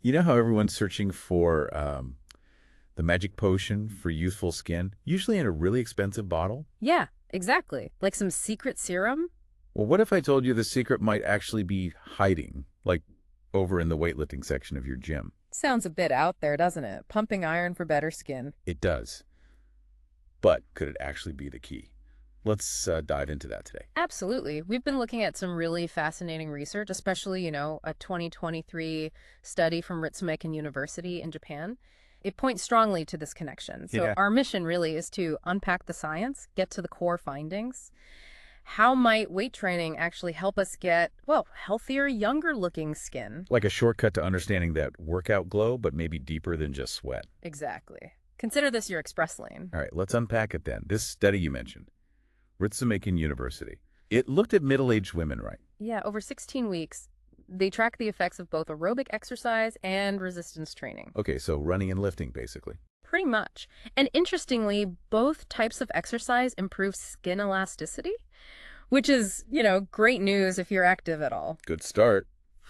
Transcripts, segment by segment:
You know how everyone's searching for the magic potion for youthful skin, usually in a really expensive bottle? Yeah, exactly. Like some secret serum? Well, what if I told you the secret might actually be hiding, like over in the weightlifting section of your gym? Sounds a bit out there, doesn't it? Pumping iron for better skin. It does. But could it actually be the key? Let's dive into that today. Absolutely. We've been looking at some really fascinating research, especially, a 2023 study from Ritsumeikan University in Japan. It points strongly to this connection. So Yeah. our mission really is to unpack the science, get to the core findings. How might weight training actually help us get, well, healthier, younger looking skin? Like a shortcut to understanding that workout glow, but maybe deeper than just sweat. Exactly. Consider this your express lane. All right, let's unpack it then. This study you mentioned, Ritsumeikan University, it looked at middle-aged women, right? Yeah, over 16 weeks, they track the effects of both aerobic exercise and resistance training. Okay, so running and lifting, basically. Pretty much. And interestingly, both types of exercise improve skin elasticity, which is, great news if you're active at all. Good start.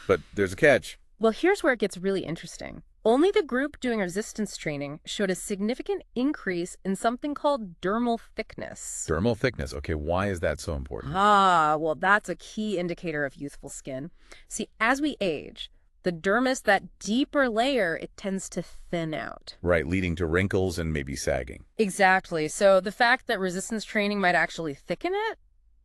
But there's a catch. Well, here's where it gets really interesting. Only the group doing resistance training showed a significant increase in something called dermal thickness. Dermal thickness. Okay, why is that so important? Well, that's a key indicator of youthful skin. See, as we age, the dermis, that deeper layer, it tends to thin out. Right, leading to wrinkles and maybe sagging. Exactly. So the fact that resistance training might actually thicken it,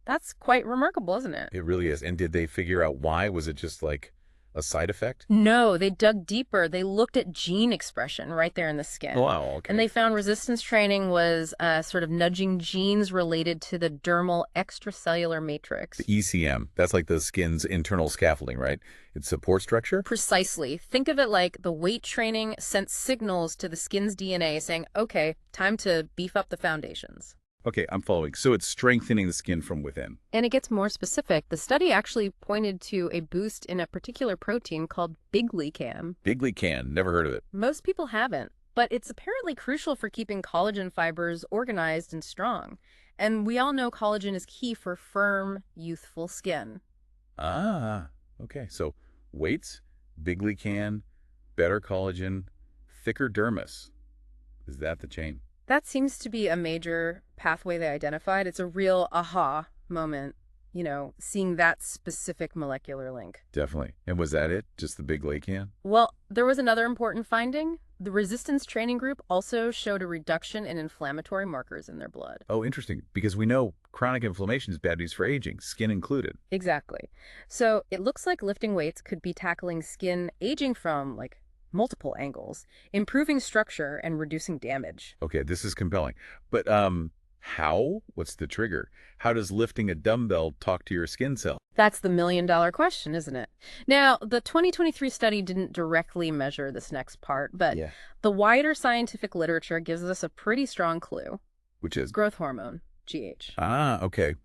that's quite remarkable, isn't it? It really is. And did they figure out why? Was it just like a side effect? No, they dug deeper. They looked at gene expression right there in the skin. Oh, wow, okay. And they found resistance training was sort of nudging genes related to the dermal extracellular matrix. The ECM, that's like the skin's internal scaffolding, right? It's support structure? Precisely. Think of it like the weight training sent signals to the skin's DNA saying, okay, time to beef up the foundations. Okay, I'm following. So it's strengthening the skin from within. And it gets more specific. The study actually pointed to a boost in a particular protein called biglycan. Biglycan, never heard of it. Most people haven't, but it's apparently crucial for keeping collagen fibers organized and strong. And we all know collagen is key for firm, youthful skin. Ah, okay. So weights, biglycan, better collagen, thicker dermis. Is that the chain? That seems to be a major pathway they identified. It's a real aha moment, seeing that specific molecular link. Definitely. And was that it? Just the biglycan? Well, there was another important finding. The resistance training group also showed a reduction in inflammatory markers in their blood. Oh, interesting. Because we know chronic inflammation is bad news for aging, skin included. Exactly. So it looks like lifting weights could be tackling skin aging from, multiple angles, improving structure and reducing damage. Okay, this is compelling. But how? What's the trigger? How does lifting a dumbbell talk to your skin cell? That's the million-dollar question, isn't it? Now, the 2023 study didn't directly measure this next part, but Yeah. the wider scientific literature gives us a pretty strong clue. Which is? Growth hormone, GH. Ah, okay.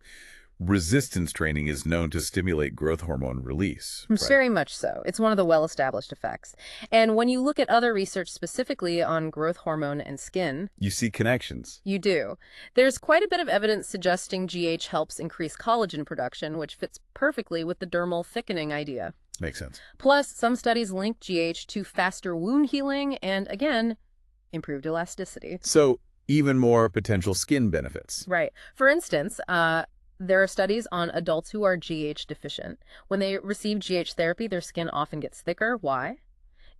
Resistance training is known to stimulate growth hormone release. Right. Very much so. It's one of the well-established effects. And when you look at other research specifically on growth hormone and skin, You see connections. you do. There's quite a bit of evidence suggesting GH helps increase collagen production, which fits perfectly with the dermal thickening idea. Makes sense. Plus, some studies link GH to faster wound healing and, again, improved elasticity. So even more potential skin benefits. Right. For instance, there are studies on adults who are GH deficient. When they receive GH therapy, their skin often gets thicker. Why?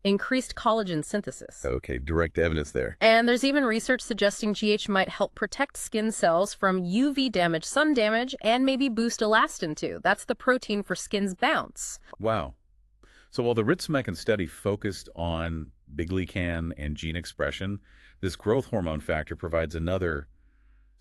Increased collagen synthesis. Okay, direct evidence there. And there's even research suggesting GH might help protect skin cells from UV damage, sun damage, and maybe boost elastin too. That's the protein for skin's bounce. Wow. So while the Ritsumeikan study focused on biglycan and gene expression, this growth hormone factor provides another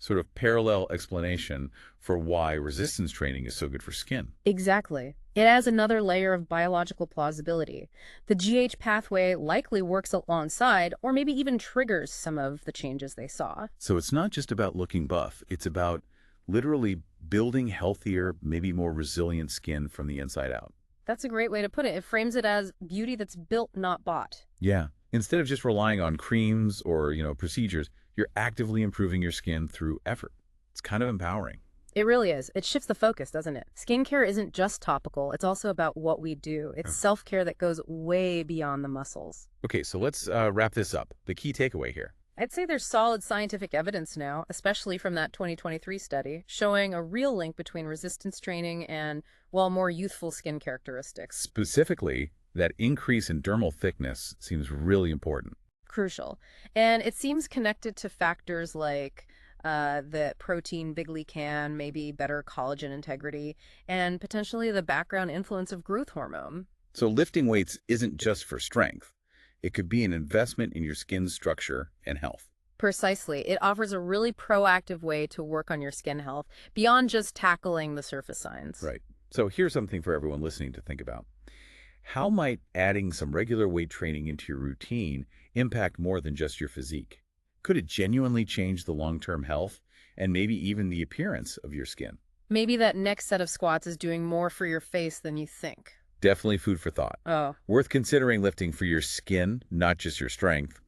sort of parallel explanation for why resistance training is so good for skin. Exactly. It adds another layer of biological plausibility. The GH pathway likely works alongside or maybe even triggers some of the changes they saw. So it's not just about looking buff. It's about literally building healthier, maybe more resilient skin from the inside out. That's a great way to put it. It frames it as beauty that's built, not bought. Yeah. Instead of just relying on creams or, procedures, you're actively improving your skin through effort. It's kind of empowering. It really is. It shifts the focus, doesn't it? Skincare isn't just topical, it's also about what we do. It's Oh. self-care that goes way beyond the muscles. Okay, so let's wrap this up. The key takeaway here. I'd say there's solid scientific evidence now, especially from that 2023 study, showing a real link between resistance training and, well, more youthful skin characteristics. Specifically, that increase in dermal thickness seems really important. Crucial. And it seems connected to factors like the protein biglycan, maybe better collagen integrity, and potentially the background influence of growth hormone. So lifting weights isn't just for strength. It could be an investment in your skin's structure and health. Precisely. It offers a really proactive way to work on your skin health beyond just tackling the surface signs. Right. So here's something for everyone listening to think about. How might adding some regular weight training into your routine impact more than just your physique? Could it genuinely change the long-term health and maybe even the appearance of your skin? Maybe that next set of squats is doing more for your face than you think. Definitely food for thought. Oh, Worth considering lifting for your skin, not just your strength.